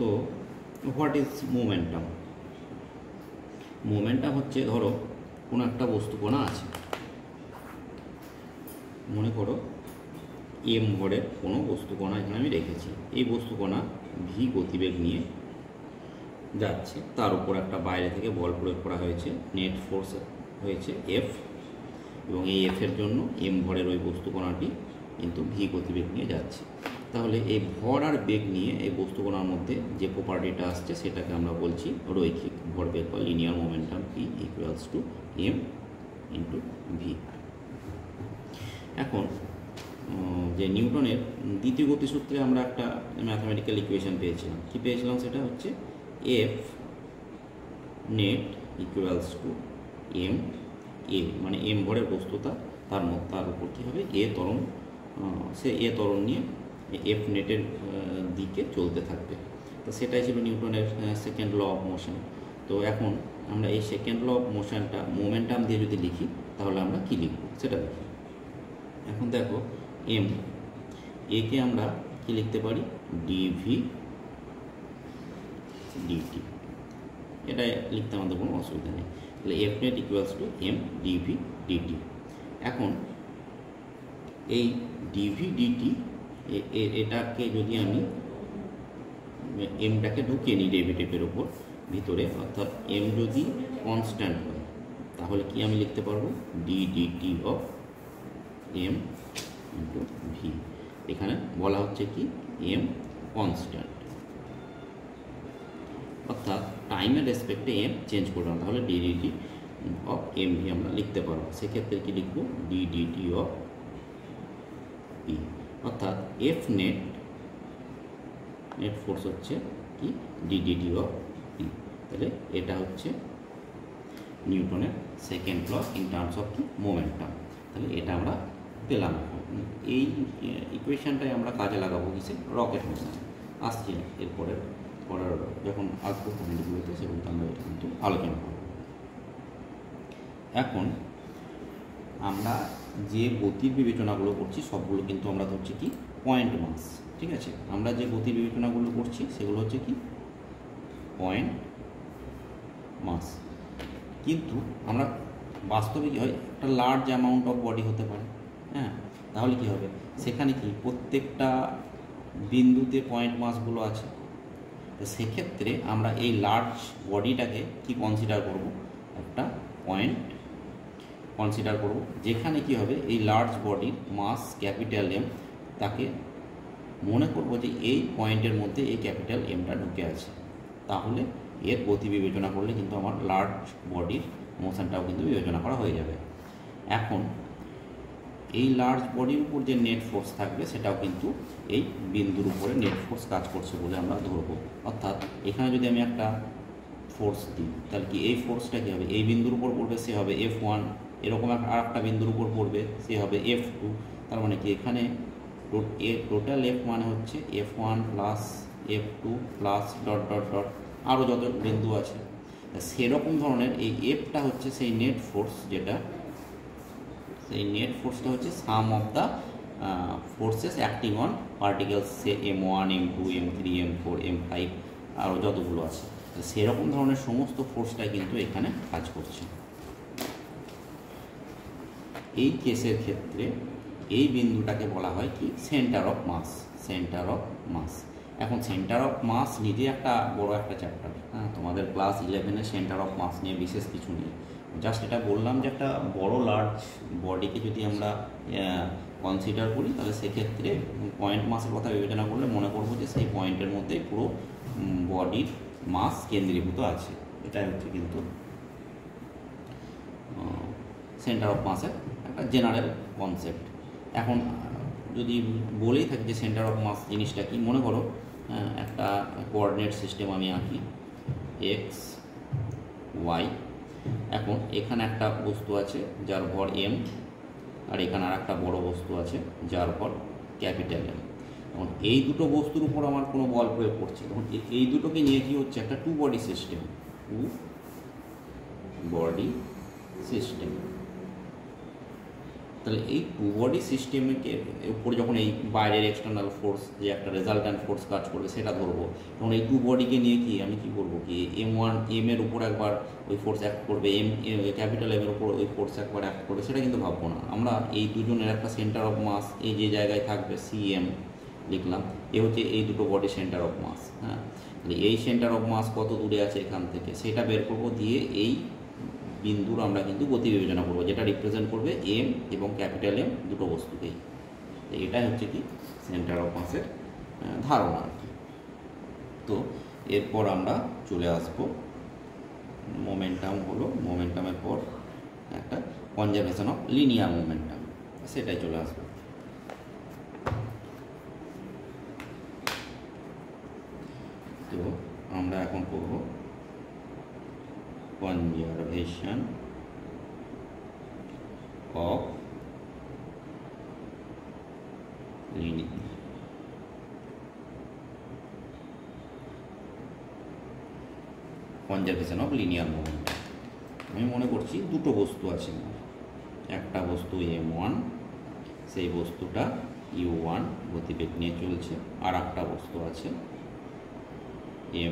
তো what is momentum? Momentum হচ্ছে, ধরো কোনো একটা বস্তুকণা আছে, মনে করো এম ভরের কোনো বস্তুকণা এখানে আমি রেখেছি। এই বস্তুকণা ভি গতিবেগ নিয়ে যাচ্ছে, তার উপর একটা বাইরে থেকে বল প্রয়োগ করা হয়েছে, নেট ফোর্স হয়েছে এফ, এবং এই এফের জন্য এম ভরের ওই বস্তুকণাটি কিন্তু ভি গতিবেগ নিয়ে যাচ্ছে। তাহলে এই ভর আর বেগ নিয়ে এই বস্তুকণার মধ্যে যে প্রপার্টিটা আসছে সেটাকে আমরা বলছি রৈখিক ভরবেগ বা linear momentum P equals to M into V. এখন যে নিউটনের দ্বিতীয় গতিসূত্রে আমরা একটা ম্যাথমেটিক্যাল ইকুয়েশন পেয়েছিলাম, কি পেয়েছিলাম? সেটা হচ্ছে F net equals to m a, মানে এম ভরের বস্তুতা, তার উপর কী হবে এ ত্বরণ, সে এ ত্বরণ নিয়ে এফ নেটের দিকে চলতে থাকবে। তো সেটাই ছিল নিউটনের সেকেন্ড ল অফ মোশন। তো এখন আমরা এই সেকেন্ড ল অফ মোশনটা মোমেন্টাম দিয়ে যদি লিখি তাহলে আমরা কী লিখব সেটা দেখি। এখন দেখো এম একে আমরা কি লিখতে পারি? ডিভি ডিটি, এটা লিখতে আমাদের কোনো অসুবিধা নেই। তাহলে F net equals to M DV DT. এখন এই ডিভি ডিটি এটাকে যদি আমি এমটাকে ঢুকিয়ে নিই ডেরিভেটিভের উপর ভিতরে, অর্থাৎ এম যদি কনস্ট্যান্ট হয় তাহলে কি আমি লিখতে পারবো? D D T of M into V. এখানে বলা হচ্ছে কি এম কনস্ট্যান্ট, অর্থাৎ টাইমের রেসপেক্টে এম চেঞ্জ করলাম, তাহলে D D T of M V আমরা লিখতে পারবো। সেক্ষেত্রে কি লিখব? ডি ডিটি অফ পি, অর্থাৎ এফ নেট ফোর্স হচ্ছে কি ডি ডিটি অফ পি। তাহলে এটা হচ্ছে নিউটনের second law in terms of কি মোমেন্টাম। তাহলে এটা আমরা পেলাম। এই ইকুয়েশনটাই আমরা কাজে লাগাবো কিসে? Rocket motion. আসছি এরপরে পরের যখন আসবো পয়েন্টগুলোতে সেগুলোতে আমরা এটা কিন্তু আলোচনা করব। এখন আমরা যে গতির বিবেচনাগুলো করছি সবগুলো কিন্তু আমরা ধরছি কি পয়েন্ট মাস, ঠিক আছে? আমরা যে গতির বিবেচনাগুলো করছি সেগুলো হচ্ছে কি পয়েন্ট মাস। কিন্তু আমরা বাস্তবে কী হয়, একটা লার্জ অ্যামাউন্ট অফ বডি হতে পারে, হ্যাঁ, তাহলে কি হবে? সেখানে কি প্রত্যেকটা বিন্দুতে পয়েন্ট মাসগুলো আছে। তো সেক্ষেত্রে আমরা এই লার্জ বডিটাকে কি কনসিডার করব? একটা পয়েন্ট কনসিডার করব, যেখানে কি হবে এই লার্জ বডির মাস ক্যাপিটাল এম, তাকে মনে করব যে এই পয়েন্টের মধ্যে এই ক্যাপিটাল এমটা ঢুকে আছে। তাহলে এর গতি বিবেচনা করলে কিন্তু আমার লার্জ বডির মোশনটাও কিন্তু বিবেচনা করা হয়ে যাবে। এখন এই লার্জ বডির উপর যে নেট ফোর্স থাকবে সেটাও কিন্তু এই বিন্দুর উপরে নেট ফোর্স কাজ করছে বলে আমরা ধরবো। অর্থাৎ এখানে যদি আমি একটা ফোর্স দিই তাহলে কি এই ফোর্সটা কী হবে? এই বিন্দুর উপর পড়বে, সে হবে F1, এরকম আর একটা বিন্দুর উপর পড়বে, সে হবে F2। তার মানে কি এখানে টোটাল F মানে হচ্ছে F1 plus F2 plus dot dot dot আরও যত বিন্দু আছে, সেরকম ধরনের এই এফটা হচ্ছে সেই নেট ফোর্স, যেটা সেই নেট ফোর্সটা হচ্ছে sum of the forces acting on particles, সে M1 M2 M3 M4 M5 আরও যতগুলো আছে, সেরকম ধরনের সমস্ত ফোর্সটাই কিন্তু এখানে কাজ করছে। এই কেসের ক্ষেত্রে এই বিন্দুটাকে বলা হয় কি centre of mass, centre of mass. এখন সেন্টার অফ মাস নিজে একটা বড় একটা চ্যাপ্টার, হ্যাঁ, তোমাদের ক্লাস 11-এ সেন্টার অফ মাস নিয়ে বিশেষ কিছু নেই, জাস্ট এটা বললাম যে একটা বড় লার্জ বডিকে যদি আমরা কনসিডার করি তাহলে সেক্ষেত্রে পয়েন্ট মাসের কথা বিবেচনা করলে মনে করবো যে সেই পয়েন্টের মধ্যে পুরো বডির মাস কেন্দ্রীভূত আছে। এটাই হচ্ছে কিন্তু সেন্টার অফ মাসের একটা জেনারেল কনসেপ্ট। এখন যদি বলেই থাকি যে সেন্টার অফ মাস জিনিসটা কি, মনে করো একটা কোঅর্ডিনেট সিস্টেম আমি আঁকি এক্স ওয়াই। এখন এখানে একটা বস্তু আছে যার ভর এম, আর এখানে আর একটা বড়ো বস্তু আছে যার ভর ক্যাপিটাল এম। এখন এই দুটো বস্তুর উপর আমার কোনো বল প্রয়োগ করছে, তখন এই দুটোকে নিয়ে কি হচ্ছে একটা two body system, two body system. তাহলে এই টু বডি সিস্টেমকে উপরে যখন এই বাইরের এক্সটার্নাল ফোর্স যে একটা রেজাল্ট্যান্ট ফোর্স কাজ করবে সেটা ধরবো, তখন এই টু বডিকে নিয়ে কি আমি কি করবো কি M1 এর উপর একবার ওই ফোর্স অ্যাক্ট করবে, ক্যাপিটাল এম এর উপর ওই ফোর্স একবার অ্যাক্ট করবে, সেটা কিন্তু ভাববো না। আমরা এই দুজনের একটা সেন্টার অফ মাস এই যে জায়গায় থাকবে CM লিখলাম, এ হচ্ছে এই দুটো বডি সেন্টার অফ মাস। হ্যাঁ, তাহলে এই সেন্টার অফ মাস কত দূরে আছে এখান থেকে সেটা বের করবো, দিয়ে এই বিন্দুর আমরা কিন্তু গতি বিবেচনা করবো, যেটা রিপ্রেজেন্ট করবে M এবং ক্যাপিটাল M দুটো বস্তুকেই। তো এটাই হচ্ছে কি সেন্টার অফ মাসের ধারণা আর কি। তো এরপর আমরা চলে আসব মোমেন্টাম, হলো মোমেন্টামের পর একটা কনজারভেশন অফ লিনিয়ার মোমেন্টাম, সেটাই চলে আসবো। তো আমরা এখন করব conservation of conservation of linear momentum. আমি মনে করছি দুটো বস্তু আছে, একটা বস্তু M1, সেই বস্তুটা U1 গতিবেগ নিয়ে চলছে, আর একটা বস্তু আছে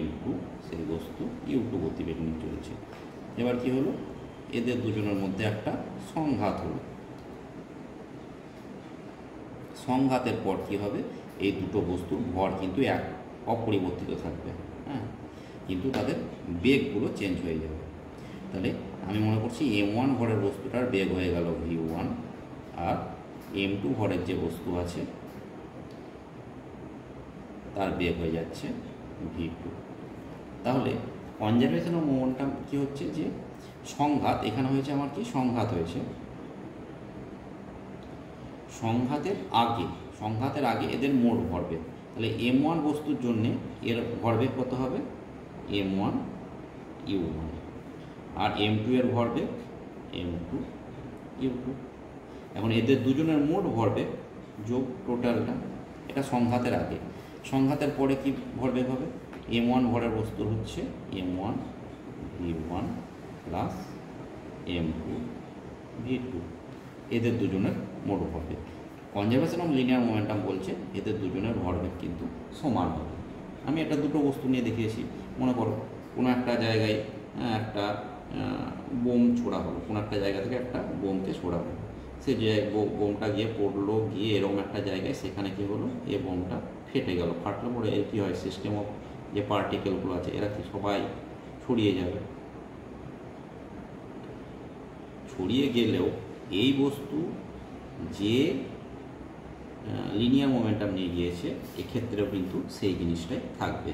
M2, সেই বস্তু U2 গতিবেগ নিয়ে চলছে। এবার কি হলো, এদের দুজনের মধ্যে একটা সংঘাত হলো। সংঘাতের পর কি হবে, এই দুটো বস্তুর ভর কিন্তু এক অপরিবর্তিত থাকবে, হ্যাঁ, কিন্তু তাদের বেগগুলো চেঞ্জ হয়ে যাবে। তাহলে আমি মনে করছি M1 ভরের বস্তুটার বেগ হয়ে গেল V1, আর M2 ভরের যে বস্তু আছে তার বেগ হয়ে যাচ্ছে V2। তাহলে কনজারভেশন অফ মোমেন্টাম কি হচ্ছে, যে সংঘাত এখানে হয়েছে, আমার কি সংঘাত হয়েছে, সংঘাতের আগে এদের মোট ভরবেগ। তাহলে M1 বস্তুর জন্যে এর ভরবেগ কত হবে, M1 U1, আর M2 এর ভরবেগ M2 U2। এখন এদের দুজনের মোট ভরবেগ যোগ টোটালটা, এটা সংঘাতের আগে। সংঘাতের পরে কি ভরবেগ হবে, M1 ভরের বস্তুর হচ্ছে M1 V1 plus M2 V2, এদের দুজনের মোট ভরবেগ। কনজারভেশন অফ লিনিয়ার মোমেন্টাম বলছে এদের দুজনের ভরবেগ কিন্তু সমান হবে। আমি একটা দুটো বস্তু নিয়ে দেখিয়েছি, মনে করো কোনো একটা জায়গায় একটা বোম ছোড়া হলো, কোনো একটা জায়গা থেকে একটা বোমকে ছোড়া হলো, সে যে বোমটা গিয়ে পড়লো, গিয়ে এরকম একটা জায়গায়, সেখানে কি হলো, এ বোমটা ফেটে গেল। ফাটলে পরে এর কী হয়, সিস্টেম অফ যে পার্টিকেলগুলো আছে এরা কি সবাই ছড়িয়ে যাবে। ছড়িয়ে গেলেও এই বস্তু যে লিনিয়ার মোমেন্টাম নিয়ে গিয়েছে এক্ষেত্রেও কিন্তু সেই জিনিসটাই থাকবে।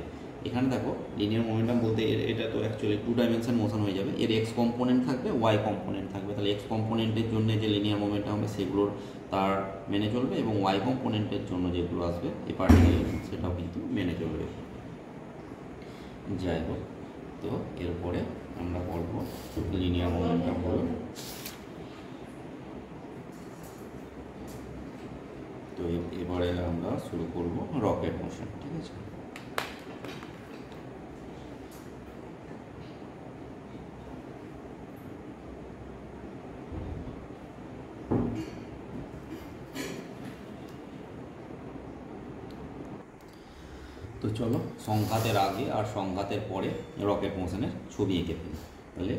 এখানে দেখো লিনিয়ার মোমেন্টাম বলতে এটা তো অ্যাকচুয়ালি 2 ডাইমেনশন মোশন হয়ে যাবে, এর এক্স কম্পোনেন্ট থাকবে, ওয়াই কম্পোনেন্ট থাকবে। তাহলে এক্স কম্পোনেন্টের জন্য যে লিনিয়ার মোমেন্টাম হবে সেগুলোর তার মেনে চলবে, এবং ওয়াই কম্পোনেন্টের জন্য যেগুলো আসবে এ পার্টিকেল সেটাও কিন্তু মেনে চলবে। যাই হোক, তো এরপরে আমরা বলবো লিনিয়ার মোমেন্টাম হলো, তো এবারে আমরা শুরু করব রকেট মোশন। ঠিক আছে, তো চলো সংঘাতের আগে আর সংঘাতের পরে রকেট মোশনের ছবি এঁকে ফেলি। তাহলে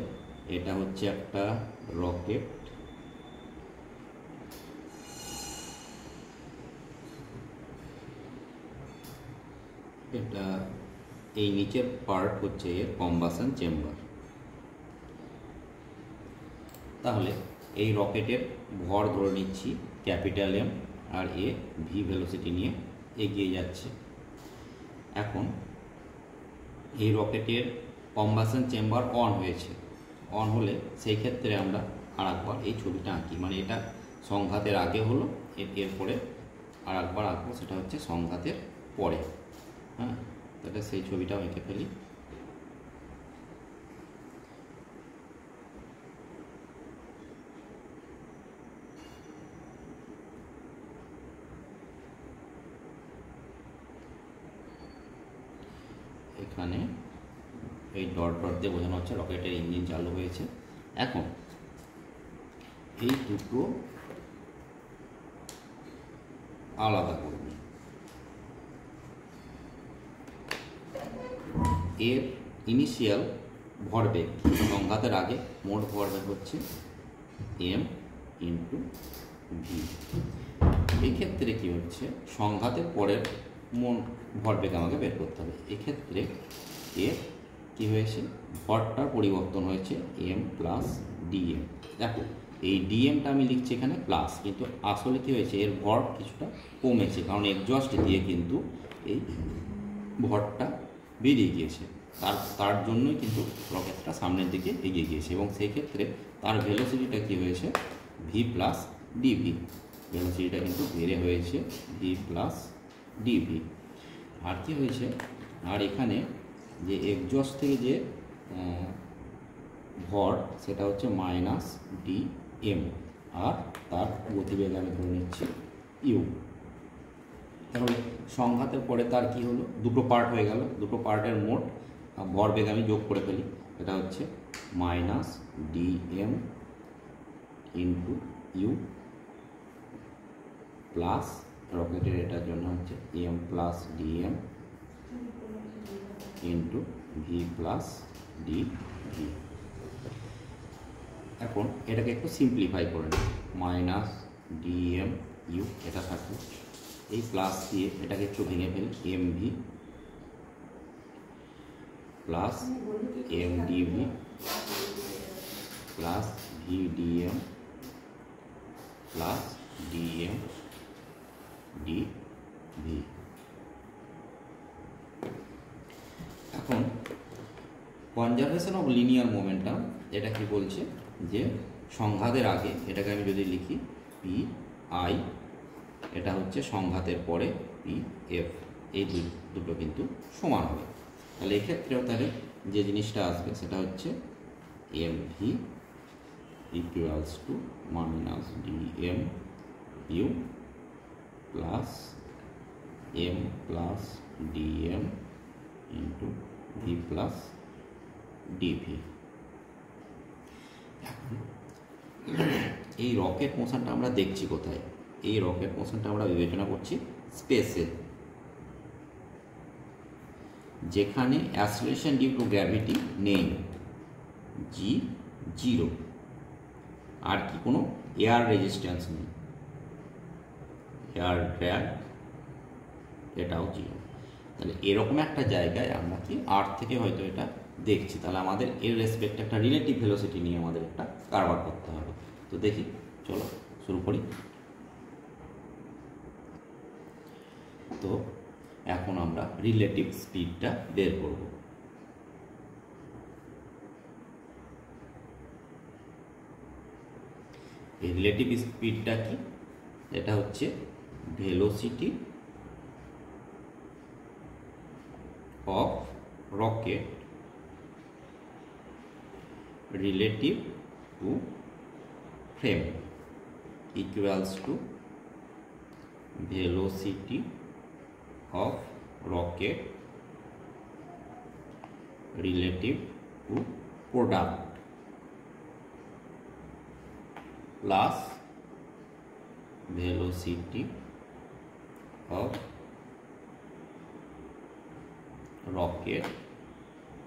এটা হচ্ছে একটা রকেট, এটা এই নিচের পার্ট হচ্ছে এর কম্বাসন চেম্বার। তাহলে এই রকেটের ভর ধরে নিচ্ছি capital M, R A V velocity নিয়ে এগিয়ে যাচ্ছে। এখন এই রকেটের কম্বাসন চেম্বার অন হয়েছে, অন হলে সেই ক্ষেত্রে আমরা আরেকবার এই ছবিটা আঁকি, মানে এটা সংঘাতের আগে হলো, এরপরে আরেকবার আঁকবো, সেটা হচ্ছে সংঘাতের পরে। হ্যাঁ, তাহলে সেই ছবিটাও এঁকে ফেলি। এখানে এই ডট ডট দিয়ে বোঝানো হচ্ছে রকেটের ইঞ্জিন চালু হয়েছে। এখন এই দুটো আলাদা করব। এর ইনিশিয়াল ভরবেগ সংঘাতের আগে মোট ভরবেগ হচ্ছে এম ইন্টু ভি। এক্ষেত্রে কী হচ্ছে, সংঘাতের পরের মোট ভরবেগ আমাকে বের করতে হবে। এক্ষেত্রে এর কী হয়েছে, ভরটার পরিবর্তন হয়েছে এম প্লাস ডিএম। দেখো এই ডিএমটা আমি লিখছি এখানে প্লাস, কিন্তু আসলে কী হয়েছে, এর ভর কিছুটা কমেছে, কারণ এক্সজস্ট দিয়ে কিন্তু এই ভরটা বেরিয়ে গিয়েছে। তার জন্যই কিন্তু রকেটটা সামনের দিকে এগিয়ে গিয়েছে, এবং সেই ক্ষেত্রে তার ভেলোসিটিটা কী হয়েছে, ভি প্লাস ডিভি। ভেলোসিটিটা কিন্তু বেড়ে হয়েছে ভি প্লাস ডিভি। আর কি হয়েছে, আর এখানে যে এক্সজস্ট থেকে যে ভর সেটা হচ্ছে মাইনাস ডি এম, আর তার গতিবেগ আমি ধরে নিচ্ছি ইউ। তাহলে সংঘাতের পরে তার কি হলো, দুটো পার্ট হয়ে গেল, দুটো পার্টের মোট ভরবেগ আমি যোগ করে ফেলি। এটা হচ্ছে minus D M into U plus রকেটের এটার জন্য হচ্ছে M plus D M into V plus D V. এখন এটাকে একটু সিম্পলিফাই করে নিই, মাইনাস ডিএম ইউ এটা থাকবে, এই প্লাস দিয়ে এটাকে একটু ভেঙে ফেলি, M V plus M D V plus V D M plus D M D V. এখন কনজারভেশন অফ লিনিয়ার মোমেন্টাম এটা কি বলছে, যে সংঘাতের আগে এটাকে আমি যদি লিখি পি আই, এটা হচ্ছে সংঘাতের পরে পি এফ, এই দুটো কিন্তু সমান হবে। তাহলে এক্ষেত্রেও তাহলে যে জিনিসটা আসবে সেটা হচ্ছে M V equals to minus D M U plus M plus D M into V plus D V. এই রকেট মোশনটা আমরা দেখছি কোথায়, এই রকেট মোশনটা আমরা বিবেচনা করছি স্পেসে, যেখানে অ্যাক্সিলারেশন ডিউ টু গ্র্যাভিটি নেই, জি জিরো, আর কি কোনো এয়ার রেজিস্ট্যান্স নেই, এয়ার ড্র্যাগ এটাও জিরো। তাহলে এরকম একটা জায়গায় আমরা কি আর্থ থেকে হয়তো এটা দেখছি, তাহলে আমাদের এর রেসপেক্টে একটা রিলেটিভ ভেলোসিটি নিয়ে আমাদের একটা কারবার করতে হবে। তো দেখি, চলো শুরু করি। তো এখন আমরা রিলেটিভ স্পিডটা বের করব। এই রিলেটিভ স্পিডটা কি, এটা হচ্ছে velocity of rocket relative to frame equals to velocity of rocket relative to product plus velocity of rocket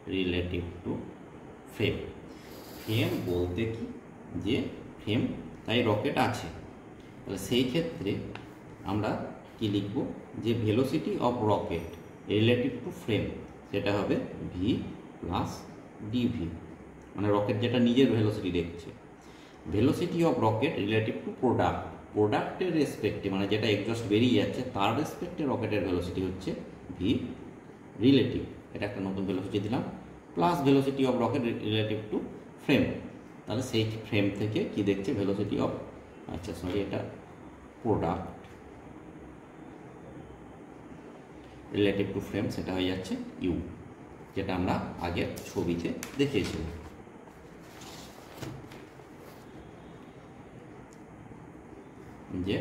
relative to frame। Frame বলতে কি, যে ফ্রেম তাই রকেট আছে, তাহলে সেই ক্ষেত্রে আমরা কি লিখব, যে velocity of rocket relative to frame সেটা হবে ভি প্লাস ডিভি, মানে রকেট যেটা নিজের ভেলোসিটি দেখছে। Velocity of rocket relative to product, প্রোডাক্টের রেসপেক্টে মানে যেটা এক্সজস্ট বেরিয়ে যাচ্ছে তার রেসপেক্টে রকেটের ভেলোসিটি হচ্ছে ভি রিলেটিভ, এটা একটা নতুন ভেলোসিটি দিলাম, plus velocity of rocket relative to frame, তাহলে সেই ফ্রেম থেকে কি দেখছে ভেলোসিটি অফ, আচ্ছা সরি এটা প্রোডাক্ট রিলেটিভ টু ফ্রেম, সেটা হয়ে যাচ্ছে ইউ, যেটা আমরা আগের ছবিতে দেখিয়েছিলাম। যে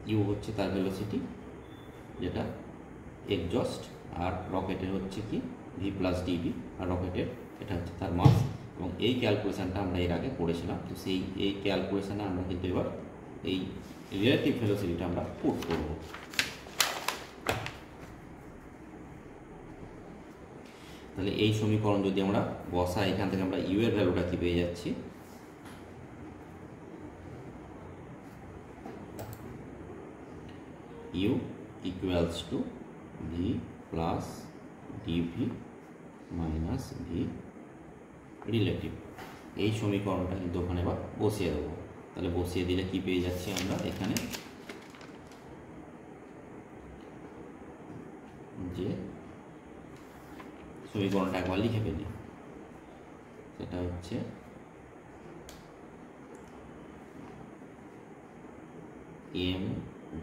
ইউ হচ্ছে তার ভেলোসিটি যেটা এক্সজস্ট, আর রকেটের হচ্ছে কি ভি প্লাস ডিভি, আর রকেটের এটা হচ্ছে তার মাস। এবং এই ক্যালকুলেশানটা আমরা এর আগে করেছিলাম, তো এই ক্যালকুলেশানে আমরা কিন্তু এবার এই রিলেটিভ ভেলোসিটিটা আমরা পুট করব। তাহলে এই সমীকরণ যদি আমরা বসাই, এখান থেকে আমরা ইউ এর ভ্যালুটা কি পেয়ে যাচ্ছি, U equals to V plus D V minus V relative. এই সমীকরণটা কিন্তু ওখানে আবার বসিয়ে দেবো। তাহলে বসিয়ে দিলে কি পেয়ে যাচ্ছি আমরা, এখানে যে সমীকরণটা একবার লিখে ফেলি, সেটা হচ্ছে M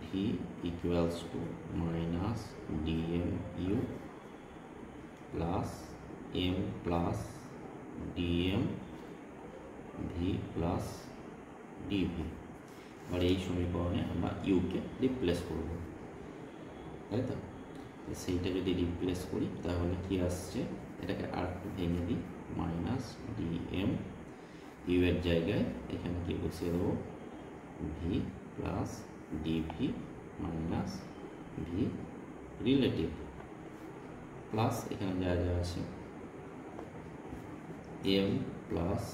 V equals to minus D M U plus M plus DM V plus D V. এবার এই সমীকরণে আমরা ইউকে রিপ্লেস করব, তাই তো? সেইটা যদি রিপ্লেস করি তাহলে কি আসছে, এটাকে আর একটু ভেঙে দিই, মাইনাস ডিএম ইউ এর জায়গায় এখানে কি বসিয়ে দেবো, V plus D V minus V relative plus এখানে যা যা আছে M plus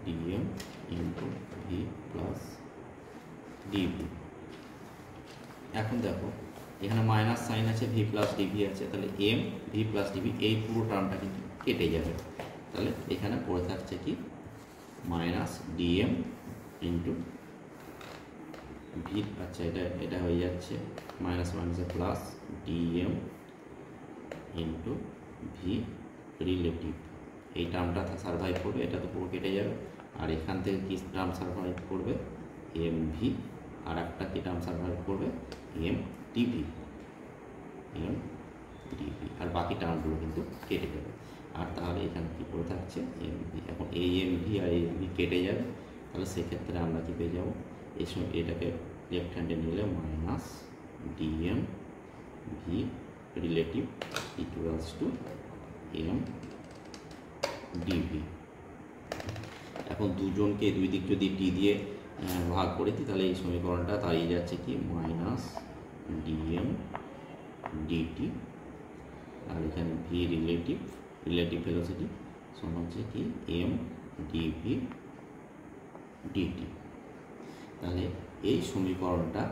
D M into V plus DV. এখন দেখো এখানে মাইনাস সাইন আছে, ভি প্লাস ডিভি আছে, তাহলে এম ভি প্লাস ডিভি এই পুরো টার্মটা কিন্তু কেটে যাবে। তাহলে এখানে পড়ে থাকছে কি, মাইনাস ডিএম ইন্টু ভি, আচ্ছা এটা হয়ে যাচ্ছে মাইনাস মাইনাসে plus D M into V relative. এই টার্মটা সার্ভাইভ করবে, এটা তো পুরো কেটে যাবে। আর এখান থেকে কি টার্ম সার্ভাইভ করবে, এম ভি, আর একটা কি টার্ম সার্ভাইভ করবে, এম ডিভি, এম ডিভি, আর বাকি টার্মগুলো কিন্তু কেটে যাবে। আর তাহলে এখানে কি করে থাকছে, এম ভি। এখন এই এম ভি আর এম ভি কেটে যাবে, তাহলে সেক্ষেত্রে আমরা কি পেয়ে যাবো, এই সময় এটাকে লেফট হ্যান্ডে নিলে minus dm v relative equals to M dv. এখন দুজনকে দুই দিক যদি টি দিয়ে ভাগ করে দিই তাহলে এই সমীকরণটা দাঁড়িয়ে যাচ্ছে কি, মাইনাস ডিএম ডিটি, আর এখানে ভি রিলেটিভ ভেলোসিটি সমান হচ্ছে কি এম ডিভি ডিটি। তাহলে এই সমীকরণটা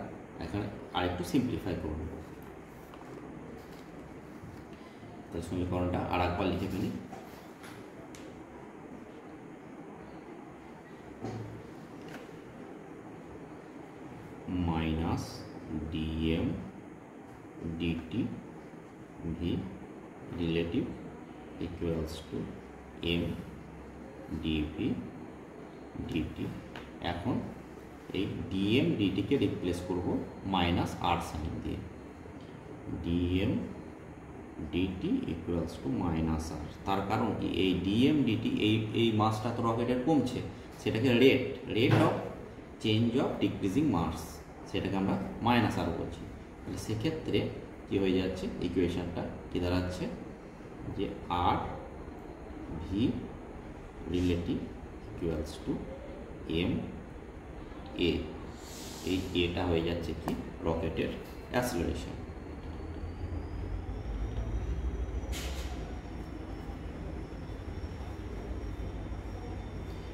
এখানে আরেকটু সিম্পলিফাই করব। তাহলে সমীকরণটা আর একবার লিখে ফেলি, minus dm dt v relative equals to M DV DT. এখন এই ডিএম ডিটিকে রিপ্লেস করব মাইনাস আর সাইন দিয়ে, dm dt equals to minus r. তার কারণ কি, এই ডিএম ডিটি এই মাসটা তো রকেটের কমছে, সেটাকে rate of change of decreasing mass, সেটাকে আমরা মাইনাস আর বলছি। তাহলে সেক্ষেত্রে কী হয়ে যাচ্ছে, ইকুয়েশনটা কী দাঁড়াচ্ছে, যে r v relative equals to m a, এই এটা হয়ে যাচ্ছে কি রকেটের অ্যাসিলারেশন।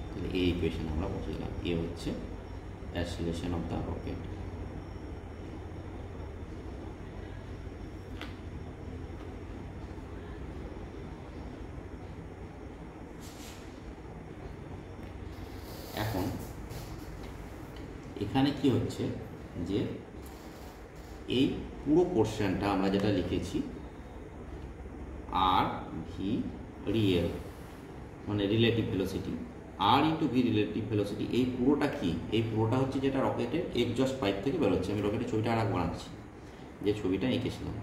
তাহলে এই ইকুয়েশন আমরা বসাইলাম, এ হচ্ছে অ্যাসিলেশন অফ দ্য রকেট। এখন এখানে কি হচ্ছে, যে এই পুরো পোর্শনটা আমরা যেটা লিখেছি আর ভি রিয়েল মানে রিলেটিভ ভেলোসিটি, আর ইন্টু ভি রিলেটিভ ভেলোসিটি, এই পুরোটা কি, এই পুরোটা হচ্ছে যেটা রকেটের এক্সজস্ট পাইপ থেকে বেরোচ্ছে। আমি রকেটের ছবিটা আর একবার আনছি, যে ছবিটা এঁকেছিলাম।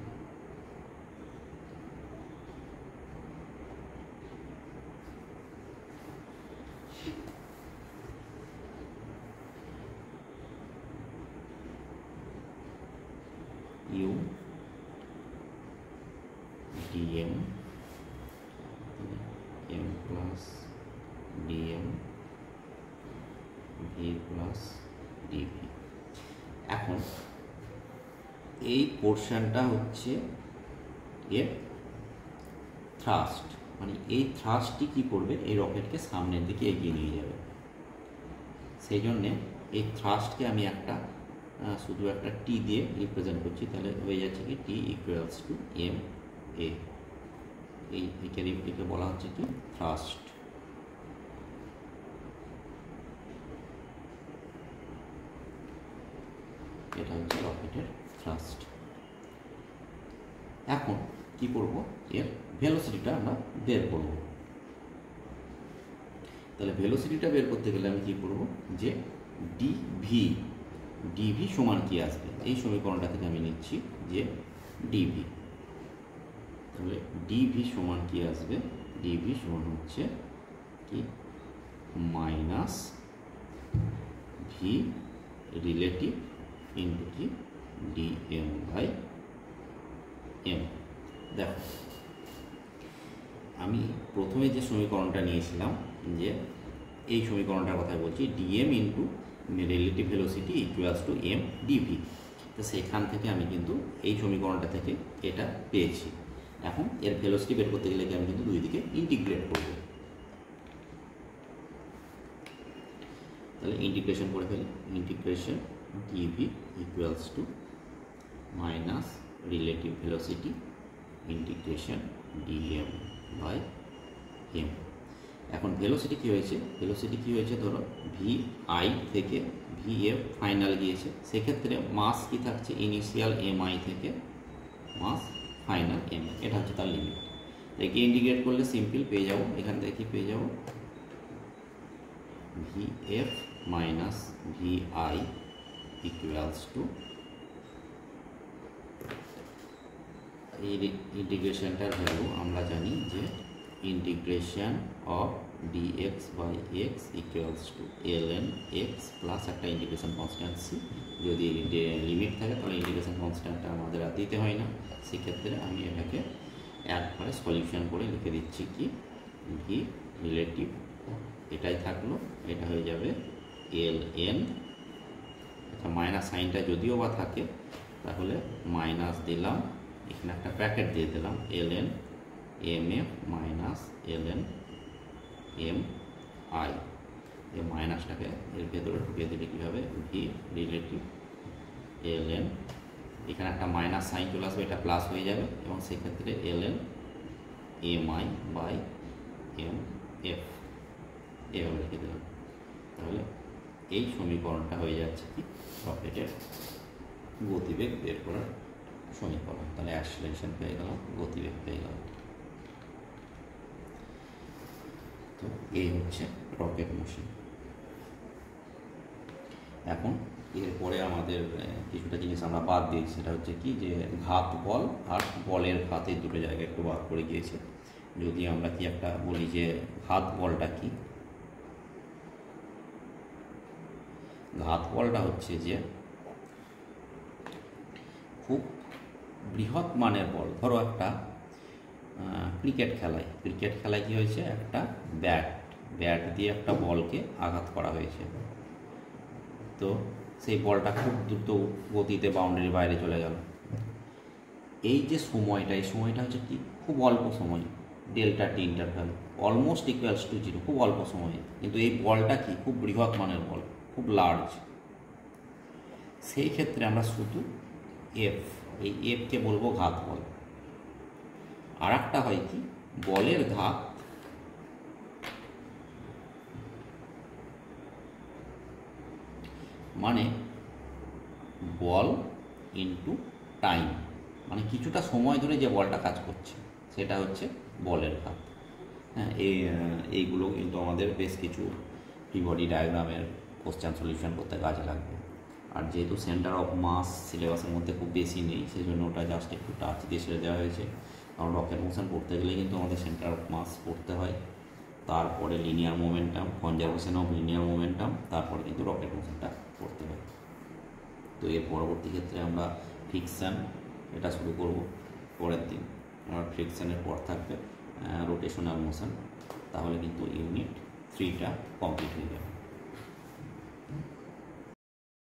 U dm m plus DM V plus DV. এখন এই পোর্শনটা হচ্ছে এর থ্রাস্ট, মানে এই থ্রাস্টটি কী করবে, এই রকেটকে সামনের দিকে এগিয়ে নিয়ে যাবে। সেই জন্যে এই থ্রাস্টকে আমি একটা শুধু একটা টি দিয়ে রিপ্রেজেন্ট করছি, তাহলে হয়ে যাচ্ছে কি টি ইকুয়ালস টু এম এ। একে বলা হচ্ছে কি থ্রাস্ট। এটা হচ্ছে রকেটের থ্রাস্ট। এখন কি করব, এর ভেলোসিটিটা আমরা বের করব। তাহলে ভেলোসিটিটা বের করতে গেলে আমি কি করব, যে ডিভি সমান কি আসবে, এই সমীকরণটা থেকে আমি নিচ্ছি যে ডিভি। তাহলে ডিভি সমান কি আসবে, ডিভি সমান হচ্ছে কি মাইনাস ভি রিলেটিভ ইন্টু কি ডিএম বাই এম। দেখো আমি প্রথমে যে সমীকরণটা নিয়েছিলাম, যে এই সমীকরণটার কথা বলছি, dm into relative velocity equals to M dv. তো সেখান থেকে আমি কিন্তু এই সমীকরণটা থেকে এটা পেয়েছি। এখন এর ভেলোসিটি বের করতে গেলে আমি কিন্তু দুই দিকে ইন্টিগ্রেট করব। তাহলে ইন্টিগ্রেশন করে ফেলি, integration dv equals to minus relative velocity integration dm by m. এখন ভেলোসিটি কী হয়েছে, ধরো ভি আই থেকে ভি এফ ফাইনাল গিয়েছে, সেক্ষেত্রে মাস কি থাকছে, ইনিশিয়াল এম আই থেকে মাস ফাইনাল এম, এটা হচ্ছে তার লিমিট। একে ইন্টিগ্রেট করলে সিম্পল পেয়ে যাবো, এখান থেকে কি পেয়ে যাবো, v f minus v i equals to, এই ইন্টিগ্রেশনটার ভ্যালু আমরা জানি যে integration of dx by x equals to ln x plus একটা ইন্টিগ্রেশন কনস্ট্যান্ট সি। যদি লিমিট থাকে তাহলে ইন্টিগ্রেশন কনস্ট্যান্টটা আমাদের আর দিতে হয় না, সেক্ষেত্রে আমি এটাকে একবারে সলিউশন করে লিখে দিচ্ছি কি ভি রিলেটিভ, এটাই থাকলো, এটা হয়ে যাবে ln, আচ্ছা মাইনাস সাইনটা যদিও বা থাকে তাহলে মাইনাস দিলাম, এখানে একটা ব্র্যাকেট দিয়ে দিলাম, ln mf minus ln m i, এই মাইনাসটাকে এর ভেতরে ঢুকিয়ে দিলে কী হবে, ভি রিলেটিভ ln, এখানে একটা মাইনাস সাইন চলে আসবে, এটা প্লাস হয়ে যাবে, এবং সেক্ষেত্রে ln m i by m f, এভাবে লিখে দিলাম। তাহলে এই সমীকরণটা হয়ে যাচ্ছে কি রকেটের গতিবেগ বের করার সমীকরণ। তাহলে অ্যাক্সিলারেশন পেয়ে গেলাম, গতিবেগ পেয়ে গেলাম। তো এই হচ্ছে রকেট মোশন। এখন এরপরে আমাদের কিছুটা জিনিস আমরা বাদ দিয়েছি, সেটা হচ্ছে কি যে ঘাত বল আর বলের ঘাত, এই দুটো জায়গায় একটু বাদ করে গিয়েছে। যদি আমরা কি একটা বলি যে ঘাত বলটা কি, ঘাত বলটা হচ্ছে যে খুব বৃহৎ মানের বল। ধরো একটা ক্রিকেট খেলায় কি হয়েছে, একটা ব্যাট দিয়ে একটা বলকে আঘাত করা হয়েছে, তো সেই বলটা খুব দ্রুত গতিতে বাউন্ডারির বাইরে চলে গেল। এই যে সময়টা, এই সময়টা হচ্ছে কি খুব অল্প সময়, delta T interval almost equals to 0, খুব অল্প সময়ে, কিন্তু এই বলটা কি খুব বৃহৎ মানের বল, খুব লার্জ। সেই ক্ষেত্রে আমরা শুধু এফ, এই এফকে বলবো ঘাত বল। আর একটা হয় কি বলের ঘাত মানে বল ইনটু টাইম, মানে কিছুটা সময় ধরে যে বলটা কাজ করছে সেটা হচ্ছে বলের ঘাত। হ্যাঁ, এইগুলো কিন্তু আমাদের বেশ কিছু ফ্রি বডি ডায়াগ্রামের কোশ্চেন সলিউশন করতে কাজে লাগবে। আর যেহেতু সেন্টার অফ মাস সিলেবাসের মধ্যে খুব বেশি নেই, সেই জন্য ওটা জাস্ট একটু টাচ দিয়ে ছেড়ে দেওয়া হয়েছে। কারণ রকেট মোশন পড়তে গেলে কিন্তু আমাদের সেন্টার অফ মাস পড়তে হয়, তারপরে linear momentum, conservation of linear momentum, তারপরে কিন্তু রকেট মোশনটা পড়তে হয়। তো এর পরবর্তী ক্ষেত্রে আমরা ফ্রিকশান এটা শুরু করব পরের দিন। আমার ফ্রিকশানের পর থাকবে রোটেশনাল মোশন, তাহলে কিন্তু ইউনিট 3টা কমপ্লিট হয়ে যাবে।